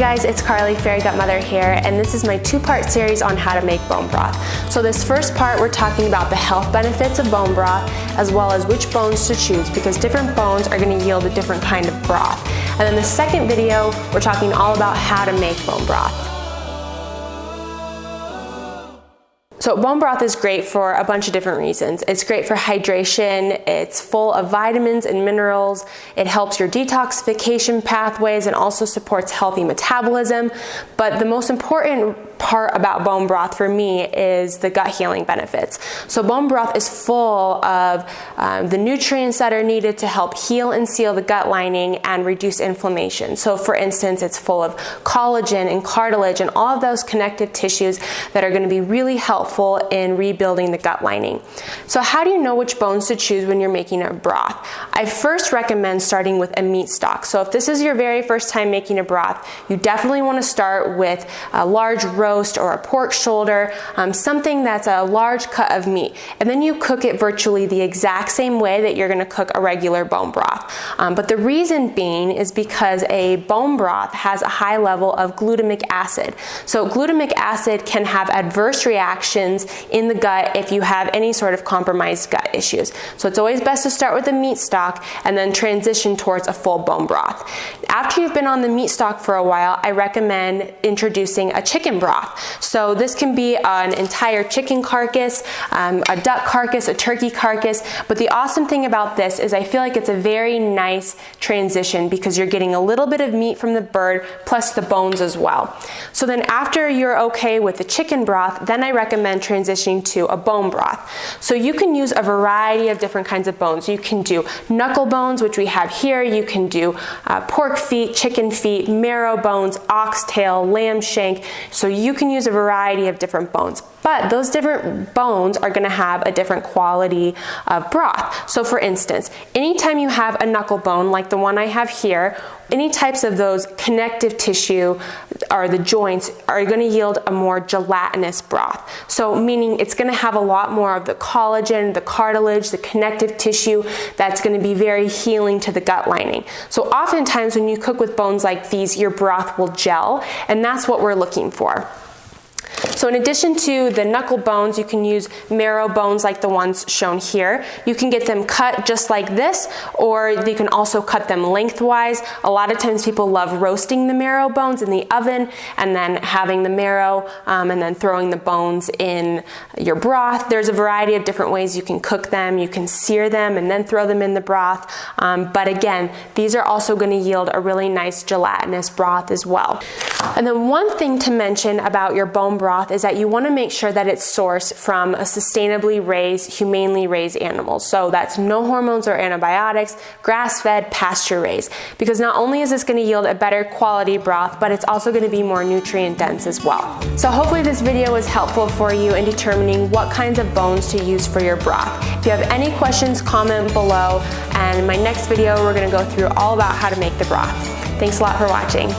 guys, it's Carly, Fairy Godmother here, and this is my two-part series on how to make bone broth. So this first part, we're talking about the health benefits of bone broth, as well as which bones to choose, because different bones are going to yield a different kind of broth. And then the second video, we're talking all about how to make bone broth. So bone broth is great for a bunch of different reasons. It's great for hydration, it's full of vitamins and minerals, it helps your detoxification pathways and also supports healthy metabolism. But the most important part about bone broth for me is the gut healing benefits. So bone broth is full of the nutrients that are needed to help heal and seal the gut lining and reduce inflammation. So for instance, it's full of collagen and cartilage and all of those connective tissues that are going to be really helpful in rebuilding the gut lining. So how do you know which bones to choose when you're making a broth? I first recommend starting with a meat stock. So if this is your very first time making a broth, you definitely want to start with a large roast or a pork shoulder, something that's a large cut of meat. And then you cook it virtually the exact same way that you're going to cook a regular bone broth. But the reason being is because a bone broth has a high level of glutamic acid. So glutamic acid can have adverse reactions in the gut if you have any sort of compromised gut issues. So it's always best to start with a meat stock and then transition towards a full bone broth. After you've been on the meat stock for a while, I recommend introducing a chicken broth. So this can be an entire chicken carcass, a duck carcass, a turkey carcass, but the awesome thing about this is I feel like it's a very nice transition because you're getting a little bit of meat from the bird plus the bones as well. So then after you're okay with the chicken broth, then I recommend transitioning to a bone broth. So you can use a variety of different kinds of bones. You can do knuckle bones, which we have here. You can do pork feet, chicken feet, marrow bones, oxtail, lamb shank. So you can use a variety of different bones. But those different bones are going to have a different quality of broth. So for instance, anytime you have a knuckle bone like the one I have here, any types of those connective tissue or the joints are going to yield a more gelatinous broth. So meaning it's going to have a lot more of the collagen, the cartilage, the connective tissue that's going to be very healing to the gut lining. So oftentimes when you cook with bones like these, your broth will gel, and that's what we're looking for. So in addition to the knuckle bones, you can use marrow bones like the ones shown here. You can get them cut just like this, or you can also cut them lengthwise. A lot of times people love roasting the marrow bones in the oven and then having the marrow and then throwing the bones in your broth. There's a variety of different ways you can cook them. You can sear them and then throw them in the broth. But again, these are also going to yield a really nice gelatinous broth as well. And then one thing to mention about your bone broth is that you want to make sure that it's sourced from a sustainably raised, humanely raised animal. So that's no hormones or antibiotics, grass-fed, pasture-raised. Because not only is this going to yield a better quality broth, but it's also going to be more nutrient dense as well. So hopefully this video was helpful for you in determining what kinds of bones to use for your broth. If you have any questions, comment below. And in my next video, we're going to go through all about how to make the broth. Thanks a lot for watching.